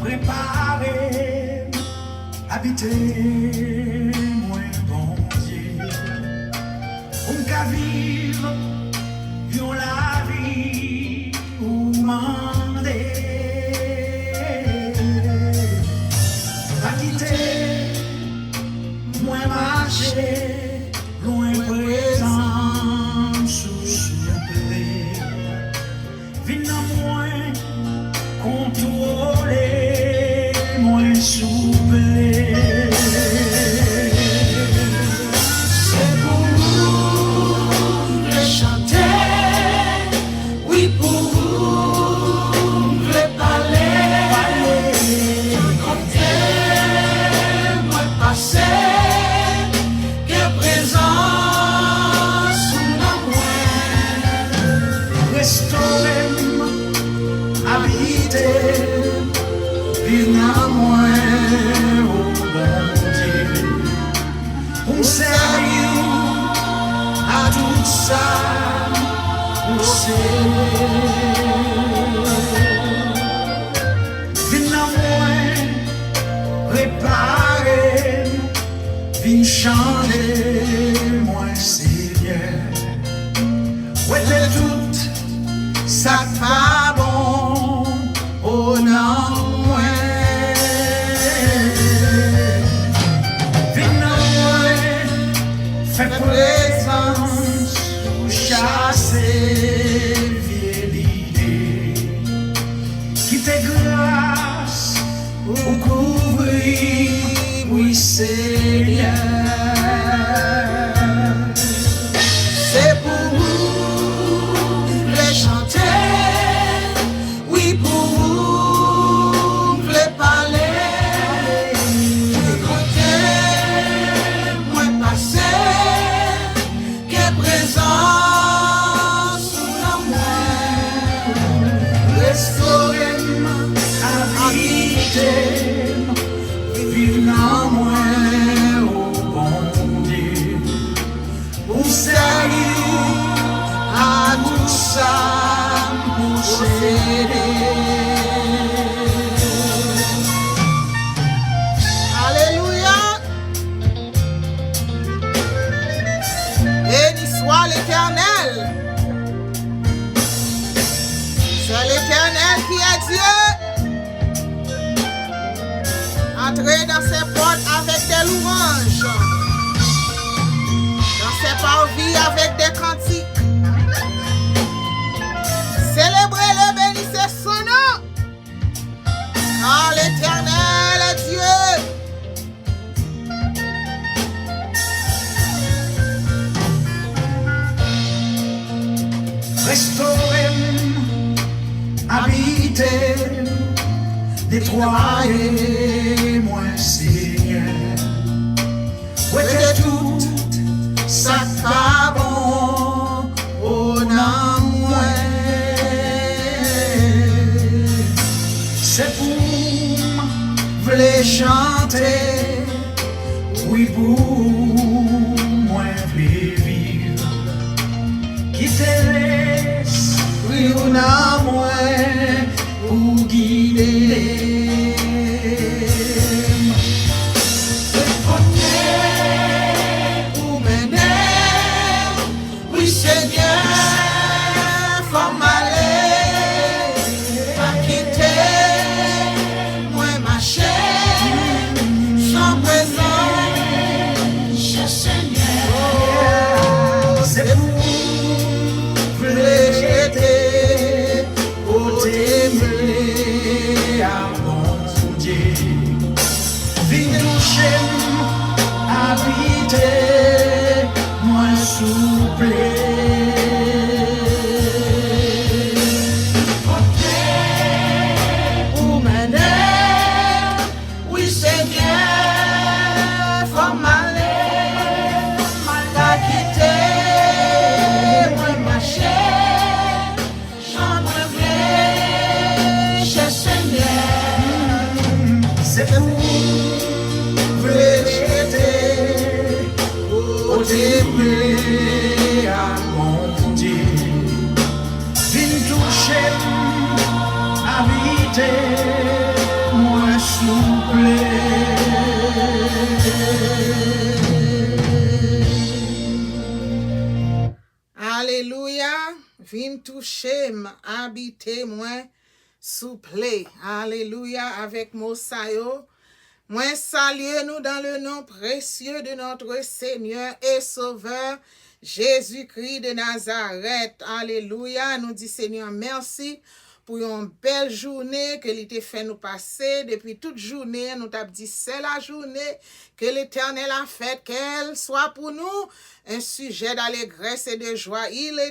préparer, habiter, moi bon Dieu, on qu'à vivre, yon la vie, ou mander, pas quitter, moi marcher, loin présent, sous souffler, vin en moins, contrôler, moins soupler. C'est pour vous le chanter, oui pour vous le parler, compter, moi passer, que présence sous la moi, restaurer, habiter, vivre en moi, oh bon Dieu, on sérieux à tout ça, on sait. Vivre en moi, réparer, vivre changer, moi Seigneur, ouais t'es tout, ça pas bon, oh non. Fais présence pour chasser vieille idée, qui te grâce pour couvrir, oui Seigneur. C'est pour vous les chanter, oui pour vous les parler, compter, moi passer. Présence sous la moi, restaurer-moi, habiter, vivre en moi, oh bon Dieu, pour servir à tout ça, pour s'aider. L'Éternel, c'est l'Éternel qui est Dieu. Entrez dans ses portes avec des louanges, dans ses parvis avec des cantiques. Célébrez-le, bénissez son nom, car l'Éternel est Dieu. Restaurer, habiter, nettoyer, moi Seigneur. Ouais, t'es tout, ça pas bon, oh non, moi. C'est pour v'lez chanter, oui pour moi v'lez vivre, qui te laisse, oui ou non, moi, pour guider. Habiter, moi souple. Pour mener, oui c'est bien, faut m'aller, pas quitter, moi marcher, chambre vraie, chez Seigneur, c'est pour t'aimer à mon Dieu, viens toucher, habiter, moi toucher, habiter moi souple. Alléluia avec mon sayo. Moi salue nous dans le nom précieux de notre Seigneur et Sauveur Jésus-Christ de Nazareth. Alléluia. Nous dit Seigneur merci pour une belle journée que l'Éternel fait nous passer. Depuis toute journée, nous t'avons dit c'est la journée que l'Éternel a faite, qu'elle soit pour nous un sujet d'allégresse et de joie.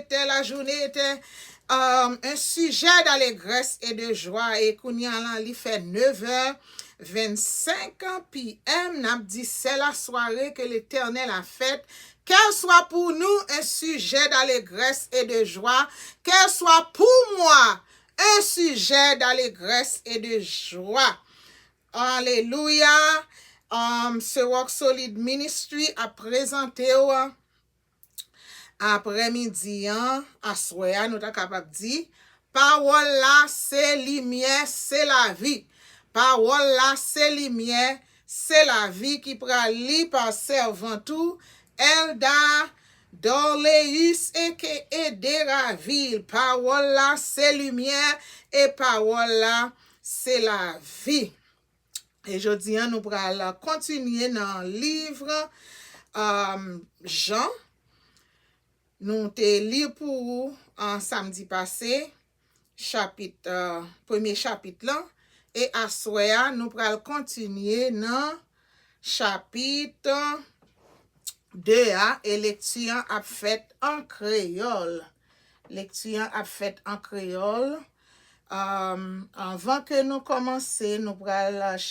La journée était un sujet d'allégresse et de joie. Et qu'on y a il fait 9h25 p.m. N'a dit c'est la soirée que l'Éternel a faite. Qu'elle soit pour nous un sujet d'allégresse et de joie. Qu'elle soit pour moi un sujet d'allégresse et de joie. Alléluia. Ce Rock Solid Ministry a présenté après-midi, à soir, nous sommes capables de dire, parole là, c'est lumière, c'est la vie. Parole là, c'est lumière, c'est la vie qui prend lire par servant tout. Elda Dorleus et Deraville. Parole là, c'est lumière et parole là, c'est la vie. Et je dis, nous allons continuer dans le livre Jean. Nous te lu pour vous en samedi passé, premier chapitre là. Et à soir, nous allons continuer dans chapitre 2A et lecture a fait en créole. Lecture a fait en créole. Avant que nous commencions, nous allons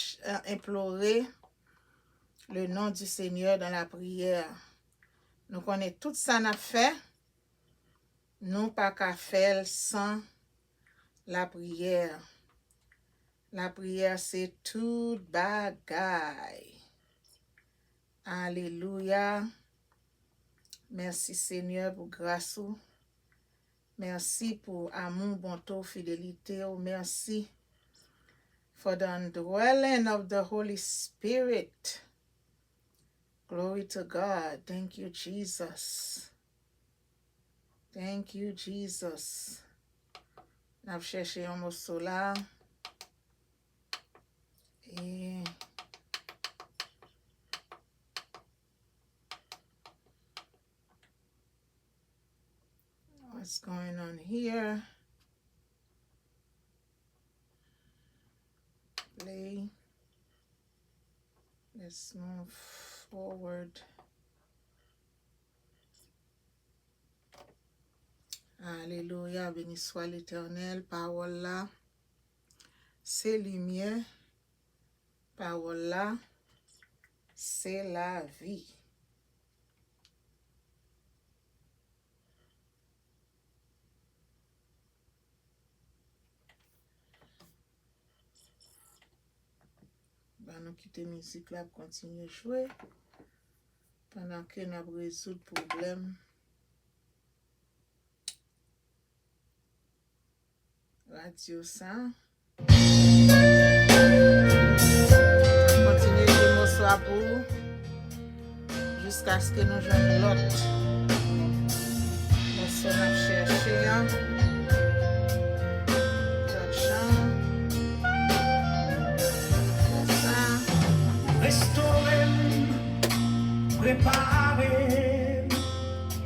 implorer le nom du Seigneur dans la prière. Nous connaissons tout ça n'a fait. Nous pas qu'à faire sans la prière. La prière c'est tout bagaille. Alléluia. Merci Seigneur pour grâce. Merci pour amour, bonté, fidélité. Merci for the indwelling of the Holy Spirit. Glory to God. Thank you, Jesus. Thank you, Jesus. N'a cherché un morceau là. Et what's going on here? Play. Let's move forward. Alléluia, béni soit l'Éternel. Parole là, c'est lumière. Parole là, c'est la vie. Nous quitter la musique là pour continuer à jouer pendant que nous résoudre le problème. Radio ça. Continuez de bonsoir pour vous jusqu'à ce que nous joignions l'autre. Nous sommes cherchés. Restaurer, préparer,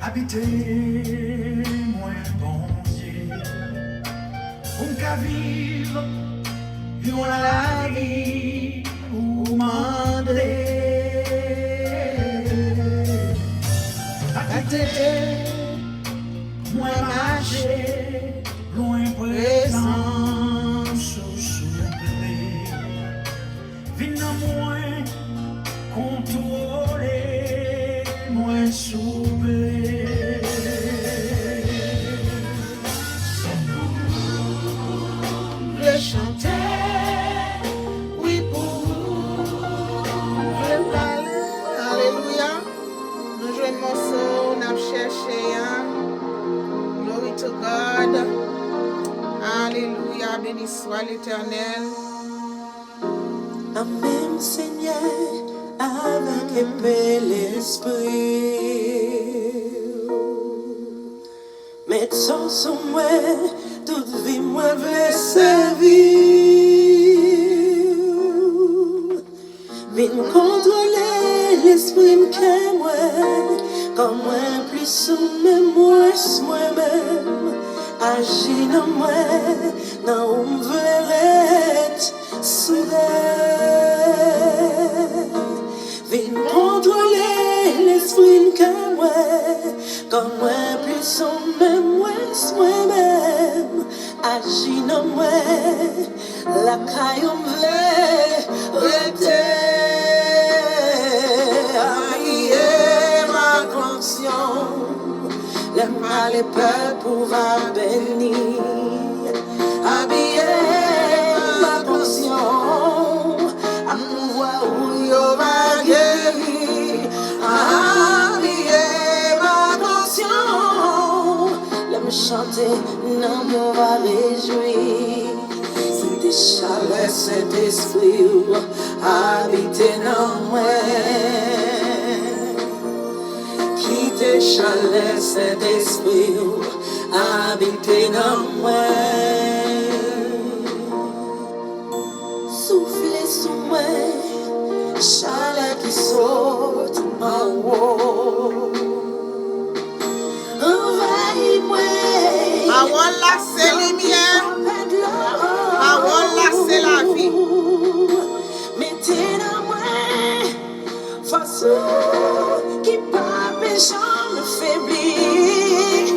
habiter, moi bon Dieu. On qu'à vivre, vivons la vie, ou mandrer. À tête, moi marcher, loin présent, sous-souffler. Vina moi contrôler, moins souffler. Le chanter, oui pour le parler. Alléluia. Nous jouons un morceau, nous avons cherché. Glory to God. Alléluia. Béni soit l'Éternel. Amen, Seigneur, avec épée l'esprit. Mettons sous moi, toute vie moi veut servir. Vin contrôler l'esprit que moi, comme moi plus sous moi-même. Agis dans moi, dans où me verrait soudain. Vin contrôler l'esprit que moi, comme moi plus sous moi-même. Agis dans moi, la caillou me verrait. Ma conscience, le mal et peur pouvoir bénir. Habiller ma conscience, à pouvoir où yo va guérir. Habiller ma conscience, le me chanter, non me va réjouir. C'est des chaleurs, c'est des esprits, habiter dans moi. Quitter chaleur, cet esprit, habiter dans moi. Soufflez sous moi, chaleur qui saute en haut. Envahis-moi. Parole là, c'est lumière. Parole là, c'est la vie. Mettez dans moi, force qui pas péchant me faiblit.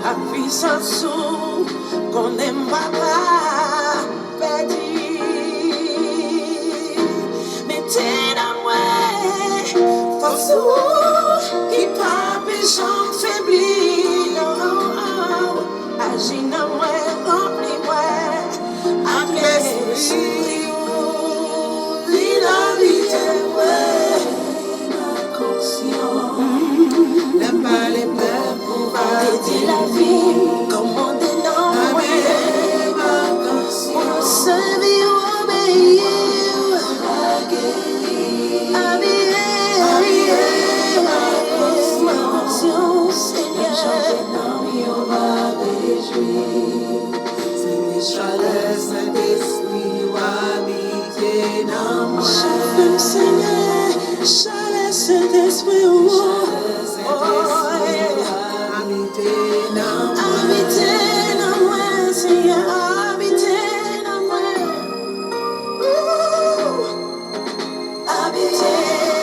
À puissance qu'on aime pas perdre. Mettez dans moi, force qui pas péchant me faiblit. Non, agis dans moi, remplis-moi. Avec l'esprit. N'aime pas les peurs pour arrêter la vie. Commander dans moi. Pour servir ou obéir. Habiller ma conscience, Seigneur. On va réjouir. C'est des chaleurs, c'est des esprits ou habiter dans moi. Chef, Seigneur, chaleur, c'est des esprits ou habiter dans moi, Seigneur, habiter dans moi. Habiter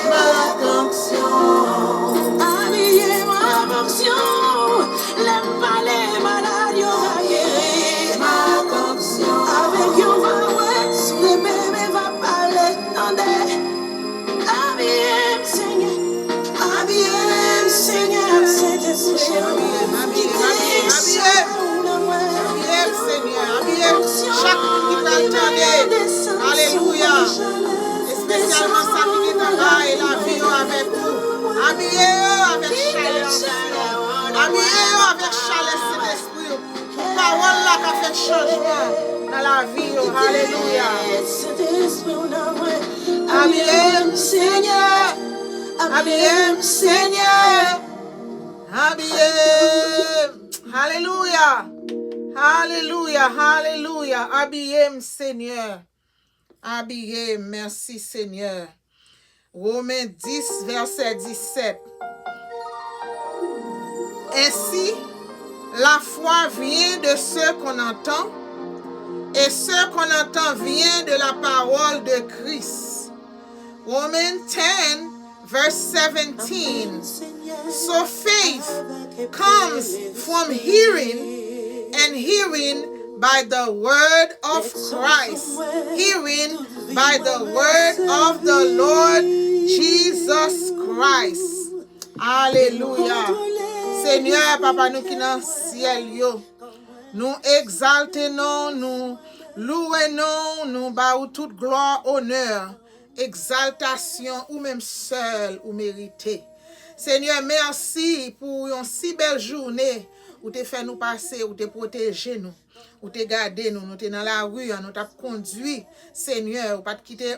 ma fonction, habiller ma fonction. L'aime pas les malades, on va guérir ma fonction. Avec yon va ouais, sous les bébés va parler, tendez. Habiller, Seigneur, habiller, Seigneur, c'est esprit. Chaque monde qui va entendre, alléluia, et spécialement ça qui est en bas et la vie avec vous, habillez-vous avec chaleur, habillez-vous avec chaleur cet esprit, pour parole là qui fait changement dans la vie, alléluia. Habillez-vous Seigneur, habillez-vous Seigneur, habillez-vous, alléluia. Alléluia, alléluia. Habillez-moi, Seigneur. Habillez, merci, Seigneur. Romains 10, verset 17. Ainsi, la foi vient de ce qu'on entend, et ce qu'on entend vient de la parole de Christ. Romans 10, verse 17. So faith comes from hearing, and hearing by the word of Christ. Hearing by the word of the Lord Jesus Christ. Alléluia. Seigneur, Papa, nous qui dans le ciel, yo, nous exaltons, nous louons, nous baou toute gloire, honneur, exaltation, ou même seul, ou mérité. Seigneur, merci pour une si belle journée où tu fait nous passer, où tu protégé nous, où tu gardé nous, nous t'es dans la rue, nous t'as conduit, Seigneur, ou pas te quitter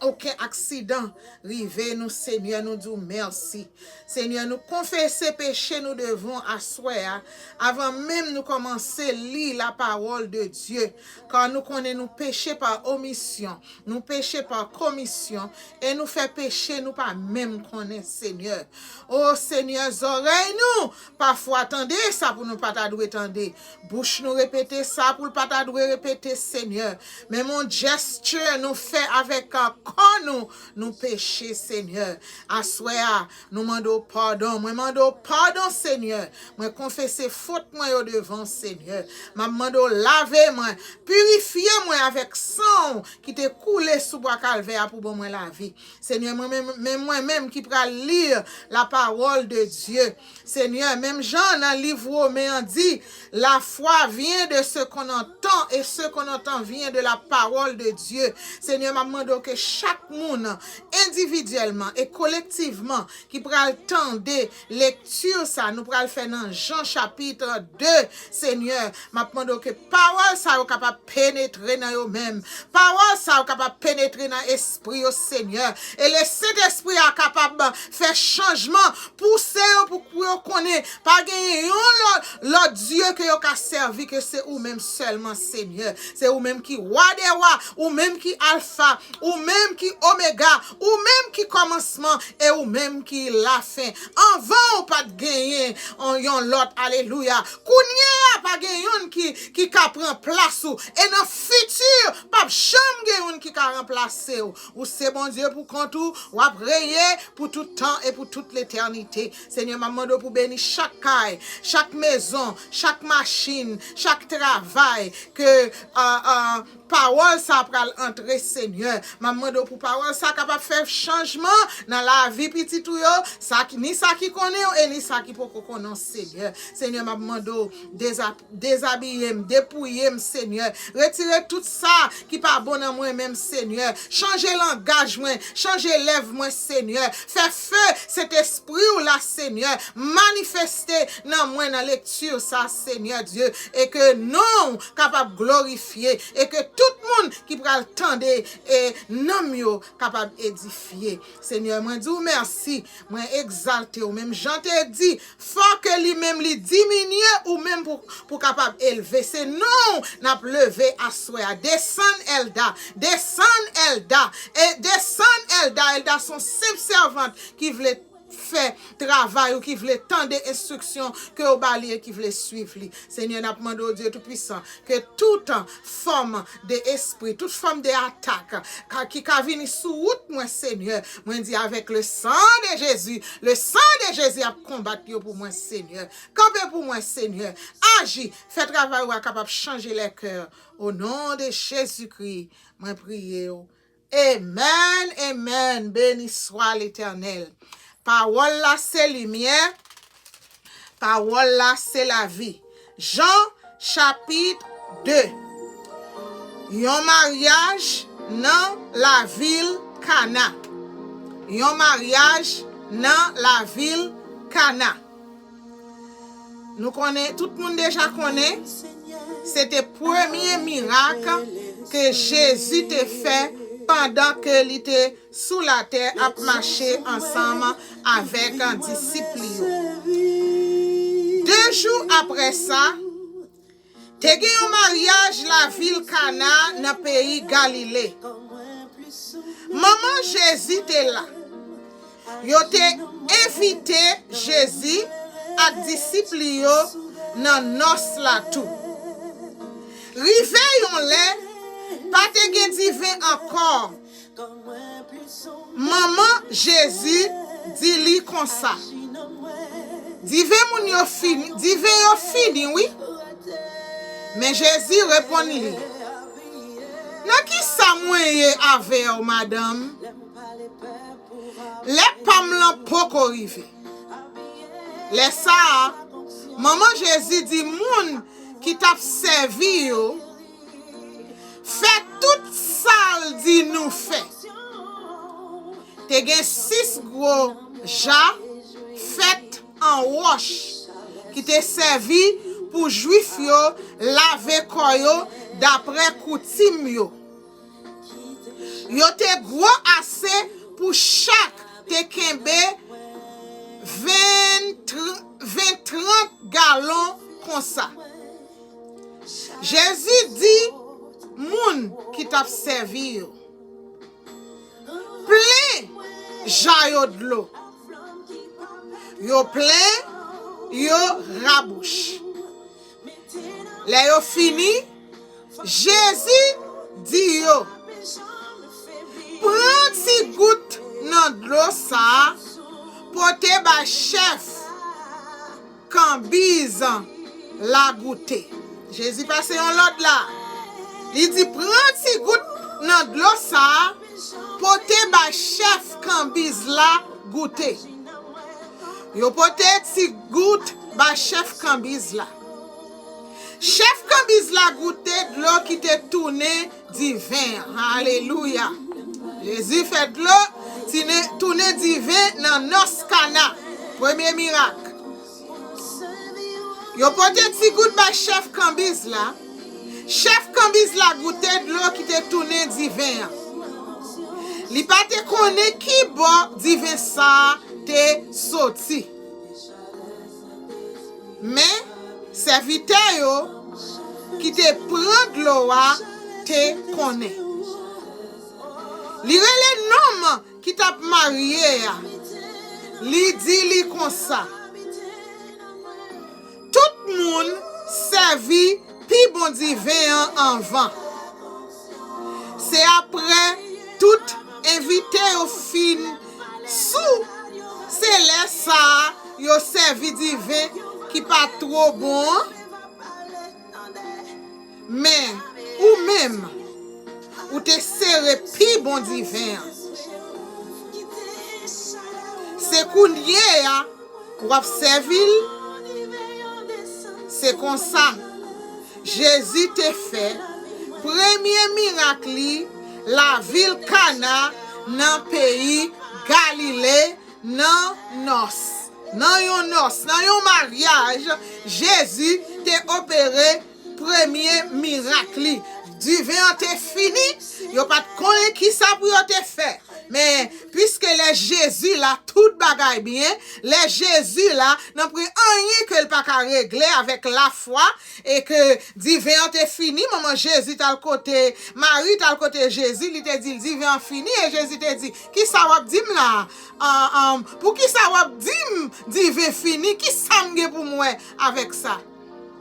aucun accident rivé nous, Seigneur, nous disons merci. Seigneur, nous confesser péché nous devons asseoir avant même nous commencer à lire la parole de Dieu. Car nous connaissons nous pécher par omission, nous pécher par commission et nous fait pécher nous pas même connaître, Seigneur. Oh Seigneur, oreilles nous, parfois attendez ça pour nous pas t'adouer, attendez. Bouche nous répéter ça pour pas t'adouer, répéter, Seigneur. Mais mon gesture nous fait avec un corps nous pécher, Seigneur. Assoya, nous demandons pardon. Moi demandons pardon, Seigneur. Moi confesser faute moi au devant, Seigneur. Moi demandons laver moi, purifier moi avec sang qui te coulé sous bois calvaire pour bon moi la vie. Seigneur, moi-même qui pourra lire la parole de Dieu. Seigneur, même Jean dans le livre Romain dit, la foi vient de ce qu'on entend et ce qu'on entend vient de la parole de Dieu. Seigneur, je demande que chaque monde, individuellement et collectivement, qui pourra le temps de lecture, ça, nous pourra le faire dans Jean chapitre 2, Seigneur. Je demande que parole, ça, est capable de pénétrer dans eux-mêmes. Parole, ça, est capable de pénétrer dans l'esprit, au Seigneur. Et le Saint-Esprit est capable de faire changement, pousser pour connaître, pas gagner l'autre Dieu que vous avez servi, que c'est vous-même seulement, Seigneur. C'est vous-même qui roi des rois, ou même qui alpha, ou même qui oméga, ou même qui commencement, et ou même qui la fin. En vain, ou pas de gagner, en yon l'autre, alléluia. Kounye, pas gagner qui prend place, ou, et dans le futur, pas jamais gagner qui ka remplacer, ou c'est bon Dieu pour qu'on tout, ou à prier pour tout temps et pour toute l'éternité. Seigneur, maman, pour bénir chaque caille, chaque maison, chaque machine, chaque travail, que parole ça pral entrer, Seigneur. Maman, pour parole ça capable faire changement dans la vie petit tout yo, ça ni ça qui connaît et ni ça qui peut connaître, Seigneur. Seigneur, maman, déshabiller, dépouiller, Seigneur. Retirer tout ça qui pas bon dans moi-même, Seigneur. Changer l'engagement, changer lève-moi, Seigneur. Faire feu cet esprit ou là, Seigneur. Manifester dans moi dans lecture ça, Seigneur Dieu, et que non capable glorifier et que tout le monde qui prend le temps et non mieux capable édifier. Seigneur, moi dis merci, moi exalter ou même Jean te dit, faut que lui-même lui diminue ou même pour capable élever. C'est non n'a levé à soi. Descend Elda et descend Elda son simple servante qui voulait fait travail ou qui voulait tant d'instructions que au balier qui voulait suivre. Seigneur, n'a demandé au Dieu Tout-Puissant que toute forme d'esprit, toute forme d'attaque qui a venu sous route, moi, Seigneur, moi dis avec le sang de Jésus a combattu pour moi, Seigneur. Campez pour moi, Seigneur. Agis, fais travail ou capable de changer les cœurs. Au nom de Jésus-Christ, moi prier. Amen, amen. Béni soit l'Éternel. Parole là, c'est lumière. Parole là, c'est la vie. Jean, chapitre 2. Yon mariage dans la ville Cana. Yon mariage dans la ville Cana. Nous connaissons, tout le monde déjà connaît. C'était le premier miracle que Jésus te fait pendant que il était sous la terre à marcher ensemble avec un disciple. 2 jours après ça, te gen un mariage la ville Cana dans le pays Galilée. Maman Jésus était là. Yo te invité Jésus à disciple yo dans nos la tout. Rive yon lè pas te gen divin encore. Maman Jésus dit li comme ça. Divin moun yo fini, oui. Mais Jésus répond li. Nan ki sa mwenye ave ou madame? Le pam lan poko rive. Le sa, maman Jésus dit moun qui t'a servi yo, fait tout ça dit nous fait. Te gen 6 gros jas fait en wash qui te servi pour juif yo laver koyo d'après coutume yo. Yo te gros assez pour chaque te kembe 20-30 gallons comme ça. Jésus dit, moun qui t'a servi yo, plein jayo de l'eau. Yo plein, yo rabouche. Là yo fini, Jésus dit yo, prends ti goutte nan de l'eau ça, pote ba chef Cambyse la goûter. Jésus passe en l'autre là. Il dit prends ti goutte nan de l'eau ça, pote ba chef Cambyse la goûter. Yo pote ti goutte ba chef Cambyse la. Chef Cambyse la goûter de l'eau qui te tourné du vin. Alléluia. Jésus fait de l'eau tourné du vin dans nos Cana. Premier miracle. Yo pote ti goutte ba chef Cambyse la. Chef Cambyse la goûter de l'eau qui te tourné du vin. Li pa te connaît qui bon du vin ça te sorti. Mais serviteur yo qui te prend de l'eau te connaît. Li rele nom qui t'a marié, li dit li comme ça. Tout moun servi pi bon di vin en vent. C'est après tout invité au fin sous c'est là ça yo servi du vin qui pas trop bon. Mais ou même ou te serré pi bon di vin. C'est kounye ou ap servil. C'est comme ça. Jésus te fait premier miracle la ville Cana dans pays Galilée dans yon mariage Jésus te opéré premier miracle. Du vin te fini, yo pas connaît qui ça pour te faire. Mais puisque les Jésus là tout bagaille bien, les Jésus là n'ont pris rien que le pas qu'à régler avec la foi et que divin te fini, maman Jésus t'a le côté, Marie t'a le côté Jésus, il te dit le divin fini et Jésus te dit qui ça va dire là pour qui ça va dire divin fini, qui ça m'ge pour moi avec ça.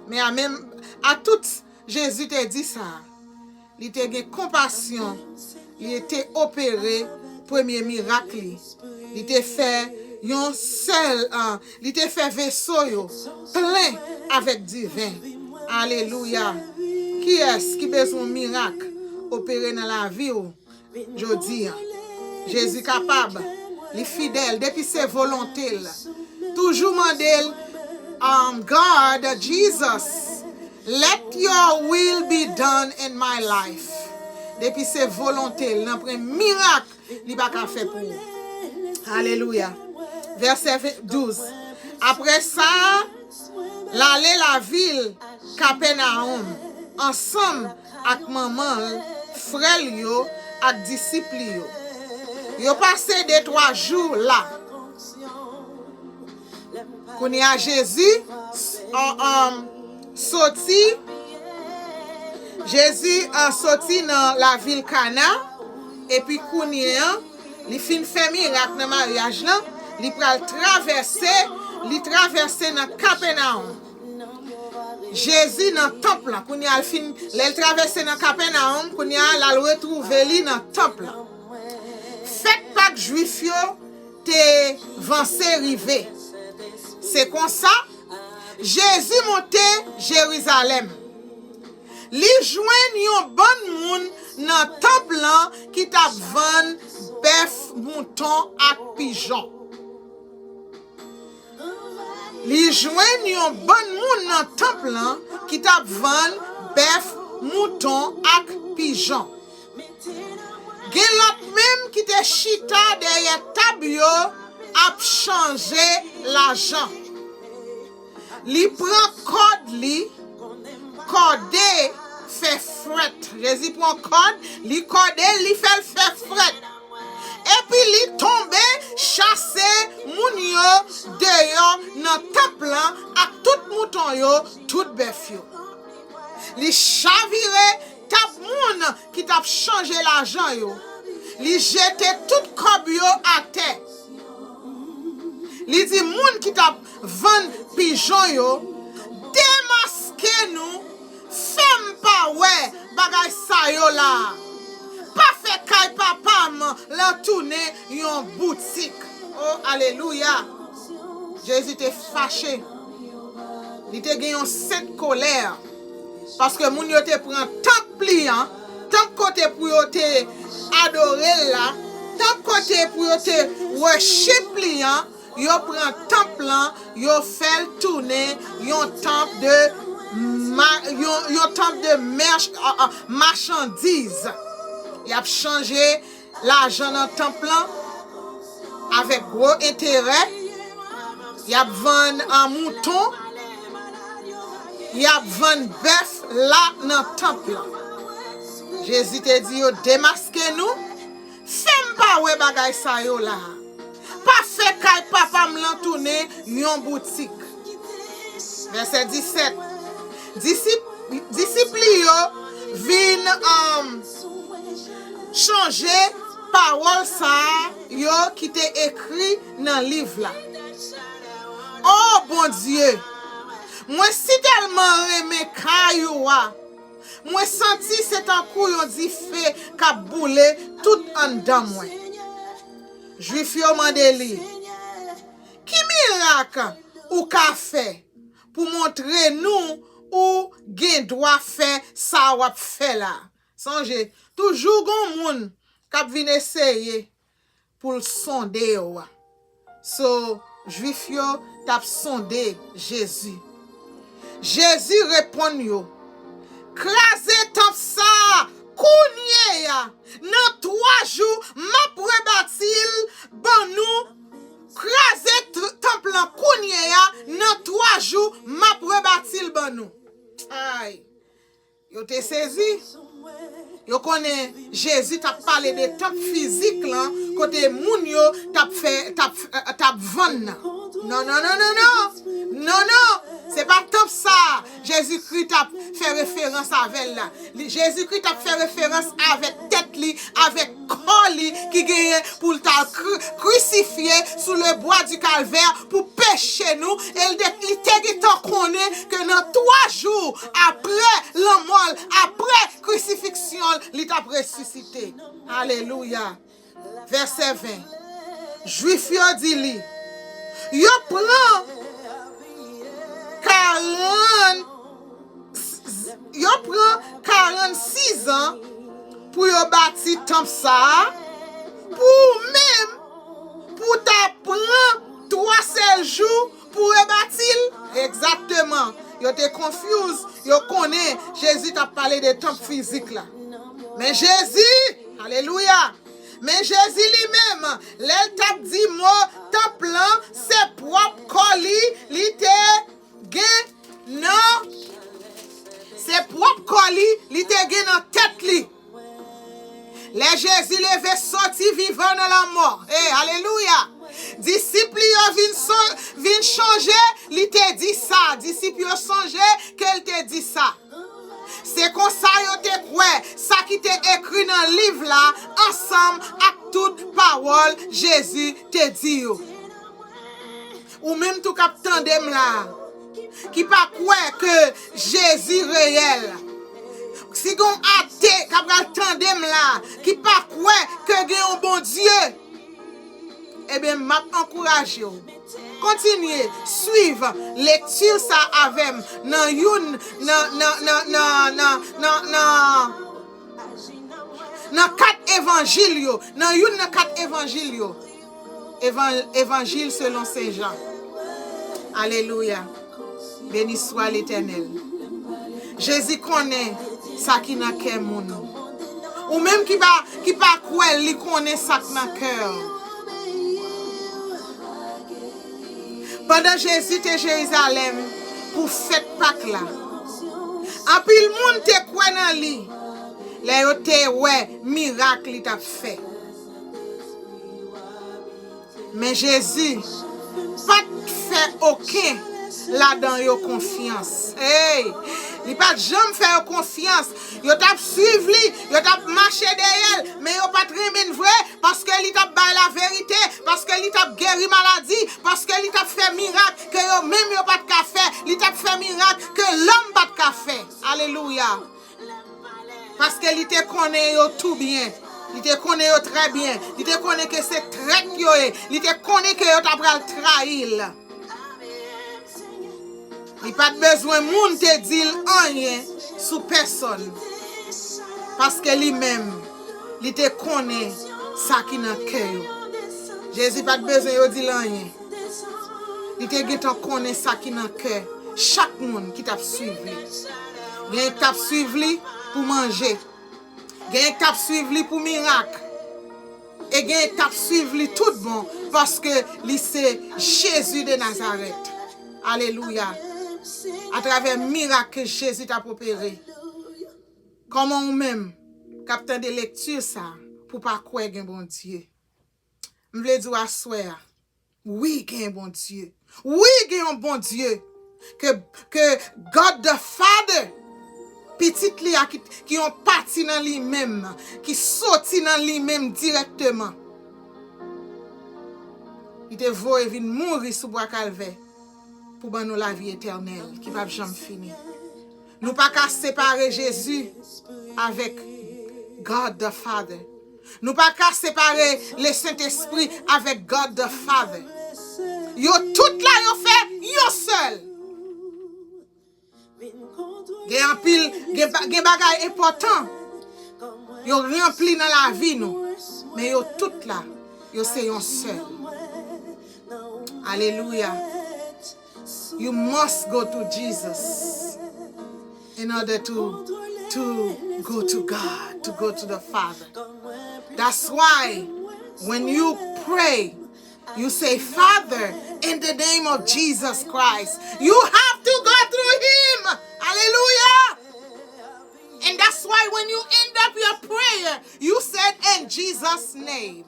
Mais à même à tout Jésus te dit ça. Il te gen compassion, il était opéré premier miracle. Il te fait yon seul, il te fait vaisseau yo, plein avec du vin. Alléluia. Qui est-ce qui besoin miracle opéré dans la vie ou? Je dis, Jésus capable, il est fidèle depuis ses volontés. Toujours mandel, God, Jesus. Let your will be done in my life. Depuis ses volontés, l'après miracle, il va faire pour vous. Alléluia. Verset 12. Après ça, l'aller la ville Capernaum, ensemble avec maman, frère yo, avec disciples yo. Yo passé 2-3 jours là. Quand il y a Jésus, Jésus a sorti dans la ville Cana et puis Kounye, il fin fait miracle dans le mariage là, il pral traverser dans Capernaum. Jésus dans le temple là, Kounye il fin il traverser dans Capernaum, Kounye la retrouver li dans le temple là. Faites pas que juif yo te vancé rivé. C'est comme ça Jésus montait Jérusalem. Li joine yon bon moun nan temple qui t'a vend bœuf, mouton ak pigeon. Li joine yon bon moun nan temple qui t'a vend bœuf, mouton ak pigeon. Gen lot même qui te chita derrière tabio ap changer l'argent. Li prend code li, code fait fret. Jésus prend corde, li corde, li fait fret. Et puis li tombe, chasse moun yo dehors dans temple ak tout mouton yo, tout bœuf yo. Li chavire tap moun qui tap changé l'argent yo. Li jete tout kob yo à terre. Li di moun qui tap vend pigeon yo, démasquez nous, fem pa ouais bagay sa yo la. Pas fait kay papam l'entourner yon boutique. Oh alléluia. Jésus était fâché. Il te gen yon cette colère parce que moun yo te prend tant pliant, tant côté pour yo te adorer là, tant côté pour yo te worship pliant, yo prend temple là, yo fait tourner yon temple de marchandises. Il a changé l'argent dans le temple avec gros intérêt. Il a vendu un mouton. Il a vendu bœuf là dans le temple. Jésus te dit, démasquez-nous. Femme pas ouais bagay sa yo là. Pas fait kay papa me l'entourner yon boutique. Verset 17. Disciples yo vin changer parole ça yo qui te écrit dans livre là. Oh bon Dieu, moi si tellement aimé kaywa, moi senti c'est un coup yon di fait ka boule tout en dedans moi. Juif yo mande li. Qui miracle ou ka fait pour montrer nous ou gen doit faire ça ou fait là. Songez, toujours gon moun k'ap vinn essayer pour sonder yo. So, juif yo tap sondé Jésus. Jésus répond yo. Krasé tant ça, kounye ya. Dans 3 jours, m'a rebatil bon nous. Krasé temple kounye ya. Dans 3 jours, m'a rebatil bon nous. Aïe. Yo te saisi? Yo connaît Jésus t'a parlé de temple physique là, côté moun yo t'a vendre. Non. C'est pas top ça. Jésus-Christ a fait référence avec là. Jésus-Christ a fait référence avec tête li, avec corps li qui gagne pour t'a crucifié sous le bois du calvaire pour pécher nous. Et il te connaît que dans 3 jours après la mort, après crucifixion, il t'a ressuscité. Alléluia. Verset 20. Juif yo dit li. Yo prend 46 ans pour yo bâti temple ça pour même pour t'apprendre 3 seuls jours pour rebâtir exactement. Yo te confuse, yo connaît Jésus t'a parlé de temple physique là. Mais Jésus, alléluia. Mais Jésus lui-même, l'el t'a dit moi temple là, c'est propre colis, li te gen non. C'est propre colis, li te gen dans tête li. Les Jésus levé sorti vivant dans la mort. Eh, alléluia. Disciples vin changer, li te dit ça. Disciples yo songe qu'elle te dit ça. C'est comme ça yo te quoi, ça qui te écrit dans le livre là, ensemble avec toute parole Jésus te dit yo. Ou même tout cap tandem là, qui pas quoi que Jésus réel. Si gon athée cap tandem là, qui pas quoi que gen un bon Dieu. Eh bien, m'a encourage yo. Continuez, suivre lecture ça avec dans une dans 4 évangiles yo, dans une 4 évangiles yo. Évangile selon Saint Jean. Alléluia. Béni soit l'Éternel. Jésus connaît ça qui n'a cœur moun. Ou même qui pas quoi, il connaît ça qui n'a cœur. Pendant Jésus était Jérusalem pour fête Pâques là. En pile moun te kwen nan li. Le yo te miracle li t'a fait. Mais Jésus pas fait aucun là-dedans yo confiance. Hey, il pas jamais faire confiance. Yo t'a suivre li, yo t'a marché derrière, mais yo pas remen vrai parce que li t'a bay la vérité, parce que li t'a guéri maladie, parce que li t'a fait miracle que yo même yo pas de café, li t'a fait miracle que l'homme pas de café. Alléluia. Parce que li te connaît yo tout bien. Il te connaît yo très bien. Il te connaît que c'est très yo. Il te connaît que yo t'a pral trahir. Il pas besoin moun te dire rien sous personne. Parce que lui-même, il te connaît ça qui dans cœur. Jésus pas besoin yo dire rien. Il te connaît ça qui dans cœur. Chaque monde qui t'a suivi. Gen t'a suivi pour manger. Gen t'a suivi pour miracle. Et gen t'a suivi tout bon parce que lui c'est Jésus de Nazareth. Alléluia. À travers miracle que Jésus t'a opéré. Comment ou même captain de lecture ça pour pas croire gen bon Dieu. M'vle dire à soir. Oui, gen bon Dieu. Oui, gen un bon Dieu. Que God the Father petite li qui ont parti dans lui-même, qui sorti dans lui-même directement. Il te voye vin mourir sous bois calvaire pour ban nous la vie éternelle qui va jamais finir. Nous pas qu'à séparer Jésus avec God the Father. Nous pas qu'à séparer le Saint-Esprit avec God the Father. Yo tout là yo fait yo seul. Gen en pile, gen bagay important. Yo rempli dans la vie nous. Mais yo tout là, yo c'est yon seul. Alléluia. You must go to Jesus in order to go to God, to go to the Father. That's why when you pray, you say, Father, in the name of Jesus Christ. You have to go through him. Hallelujah. And that's why when you end up your prayer, you said, in Jesus' name.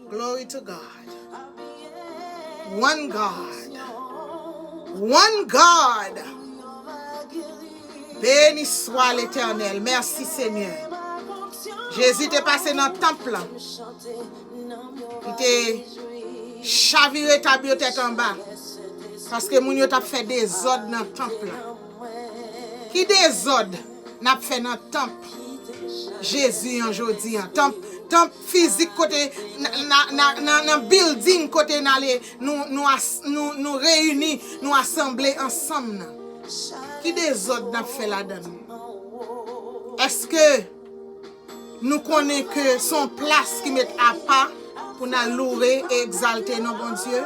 Glory to God. One God. One God. Béni soit l'Éternel. Merci Seigneur. Jésus est passé dans le temple. Il était chaviré ta tête en bas. Parce que moun yo t'a fait des ordres dans le temple. Qui des ordres n'a fait dans le temple? Jésus aujourd'hui. Temple physique côté dans building côté nous réunis, nous assembler ensemble. Qui des ordres n'a fait là-dedans? Est-ce que nous connaissons que son place qui met à part pour nous louer et exalter nos bon Dieu?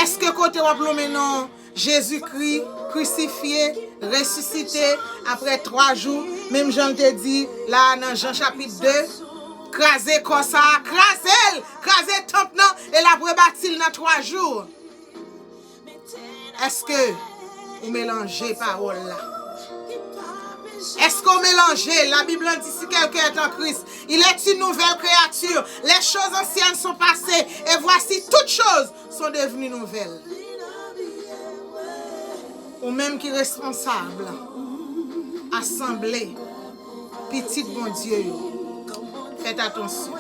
Est-ce que côté maintenant Jésus-Christ crucifié, ressuscité après 3 jours, même Jean te dit là dans Jean chapitre 2, crasé comme ça, crasé temple et la rebâti dans 3 jours. Est-ce que vous mélangez parole là? Est-ce qu'on mélange? La Bible dit si quelqu'un est en Christ, il est une nouvelle créature. Les choses anciennes sont passées et voici toutes choses sont devenues nouvelles. Ou même qui est responsable, assemblée, petit bon Dieu, faites attention.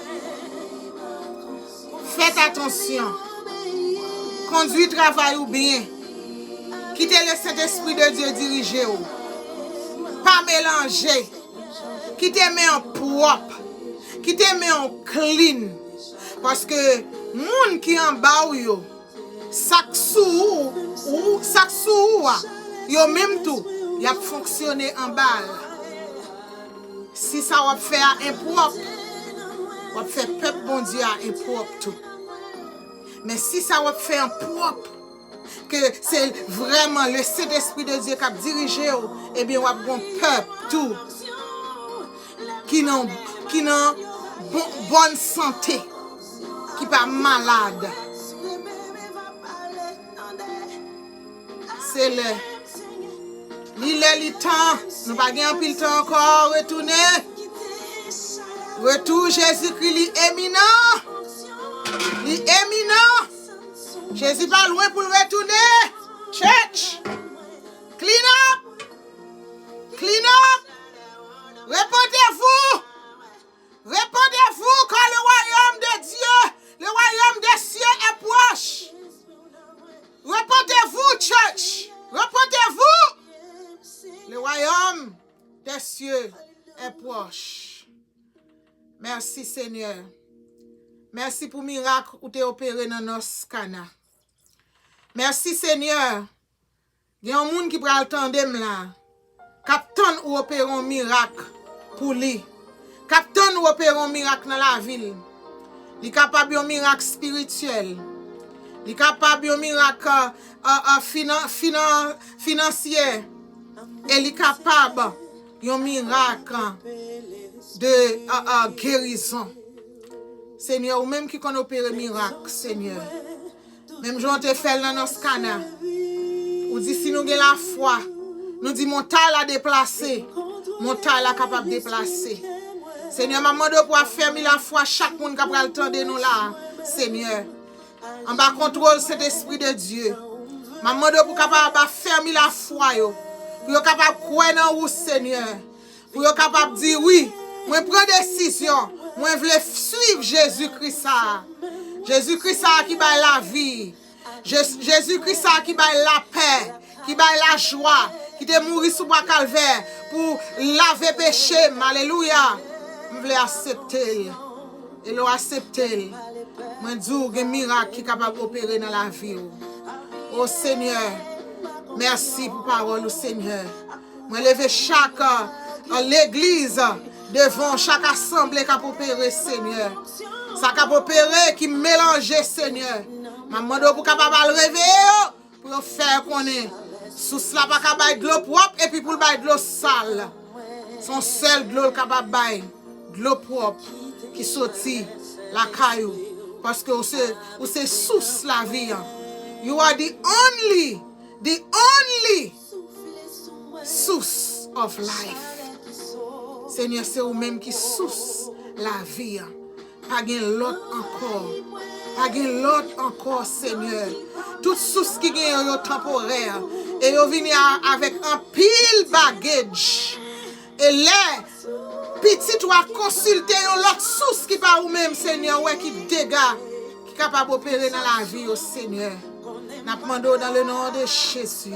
Faites attention. Conduit travail ou bien. Quittez le Saint-Esprit de Dieu diriger ou. Pas mélanger. Quittez mais en propre. Quittez mais en clean. Parce que moun qui en bas ou yo, sak sou yo même tout, y a fonctionné en bas. Si ça va faire impropre, va faire peuple bon Dieu impropre tout. Mais si ça va faire propre, que c'est vraiment le Saint-Esprit de Dieu qui a dirigé, eh bien, on va bon peuple tout qui n'a bonne santé, qui pas malade. c'est le. Li temps, nous pas gagner pile temps encore retourner. Retour Jésus-Christ li éminent. Li éminent. Jésus pas loin pour retourner. Church. Clean up. Clean up. Répondez-vous. Répondez-vous quand le royaume de Dieu, le royaume des cieux est proche. Répondez-vous, church. Répondez-vous. Le royaume des cieux est proche. Merci Seigneur. Merci pour le miracle où tu es opéré dans nos cana. Merci Seigneur. Il y a un monde qui prend le temps de là. Captain ou opérer un miracle pour lui. Captain ou opérer un miracle dans la ville. Il est capable d'un miracle spirituel. Il est capable d'un miracle financier. Et il est capable d'un miracle de guérison. Seigneur, ou même qui qu'on opère miracle, Seigneur. Même si on te fait dans nos canaux. Ou dit si nous avons la foi, nous dit mon taille a déplacé. Mon taille est capable de déplacer. Seigneur, ma demande pour fermer la foi chaque monde qui a le temps de nous là. Seigneur, en bas contrôle cet esprit de Dieu. Ma demande pour capable fermer la foi. Pour être capable de croire dans vous, Seigneur. Pour être capable de dire oui, moi prends décision. Moi je veux suivre Jésus-Christ. Jésus-Christ qui baille la vie. Jésus-Christ qui baille la paix, qui baille la joie, qui te mourit sous bois calvaire pour laver péché. Alléluia. Je veux accepter. Et le accepter. Moi dis un miracle qui est capable d'opérer dans la vie. Oh Seigneur, merci pour parole, Seigneur. Moi lever chaque l'église devant chaque assemblée qui a opéré, Seigneur. Ça qui a opéré, qui mélange, Seigneur. Ma demande pour capable de réveiller, pour faire qu'on est. Sous cela, pas capable de l'eau propre et puis pour le bail de l'eau sale. Son seul de l'eau capable de l'eau propre qui sortit la caillou. Parce que c'est sous la vie. You are the only source of life. Seigneur, c'est vous-même qui source la vie. Pas gain l'autre encore. Pas gain l'autre encore, Seigneur. Toute source qui gagne est temporaire. Et vous venez avec un pile baggage. Et là, petit tu as consulté l'autre source qui pas vous-même, Seigneur, ouais, qui dégâts, qui est capable d'opérer dans la vie, au Seigneur. Nous demandons dans le nom de Jésus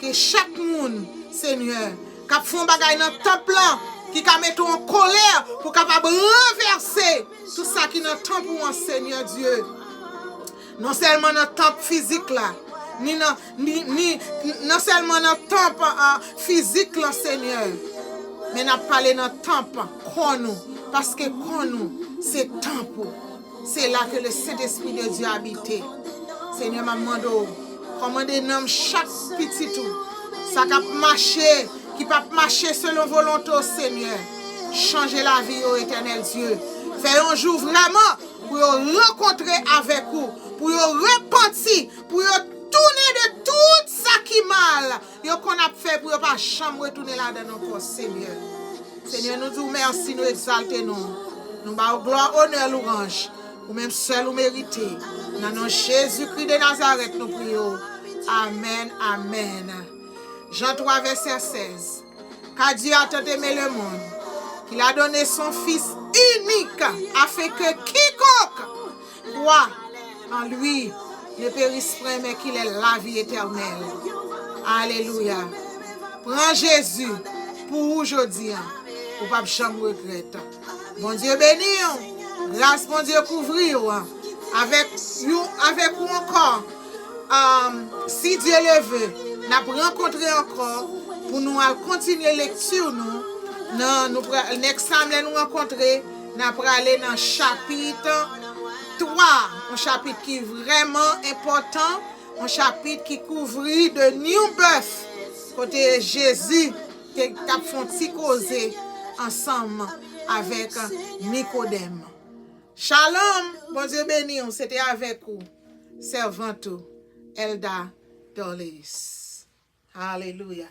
que chaque monde, Seigneur, qui fait un bagage dans le temple, qui a mis en colère pour capable renverser tout ça qui est dans le temple, Seigneur Dieu. Non seulement dans le temple physique là, non seulement dans le temple physique là, Seigneur, mais nous parlons dans le temple chrono, parce que chrono, c'est temple. C'est là que le Saint-Esprit de Dieu habite. Seigneur, ma demande, commandez nous chaque petit tout, ça qui peut marcher selon volonté, Seigneur. Changer la vie, ô éternel Dieu. Fais un jour vraiment pour rencontrer avec vous, pour repentir, pour tourner de tout ça qui mal, qu'on a fait pour ne pas jamais retourner là dans nos corps, Seigneur. Seigneur, nous disons merci, nous exaltons, nous bavons gloire, honneur, louange, ou même seul ou mérité. Dans le nom de Jésus-Christ de Nazareth, nous prions. Amen, amen. Jean 3, verset 16. Car Dieu a tant aimé le monde, qu'il a donné son Fils unique, afin que quiconque croit en lui ne périsse point, mais qu'il ait la vie éternelle. Alléluia. Prends Jésus pour aujourd'hui, pour ne pas jamais regretter. Bon Dieu béni, grâce mon Dieu couvrir avec vous encore. Si Dieu le veut, nous allons rencontrer encore pour nous continuer la lecture. Nous next time nous rencontrer, nous allons aller dans le chapitre 3, un chapitre qui est vraiment important, un chapitre qui couvre de New Birth, côté Jésus qui a fait causer ensemble avec Nicodème. Shalom, bon Dieu béni, c'était avec vous, servante Elda Dollis. Hallelujah.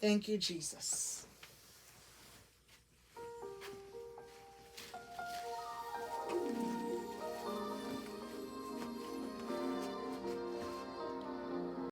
Thank you, Jesus.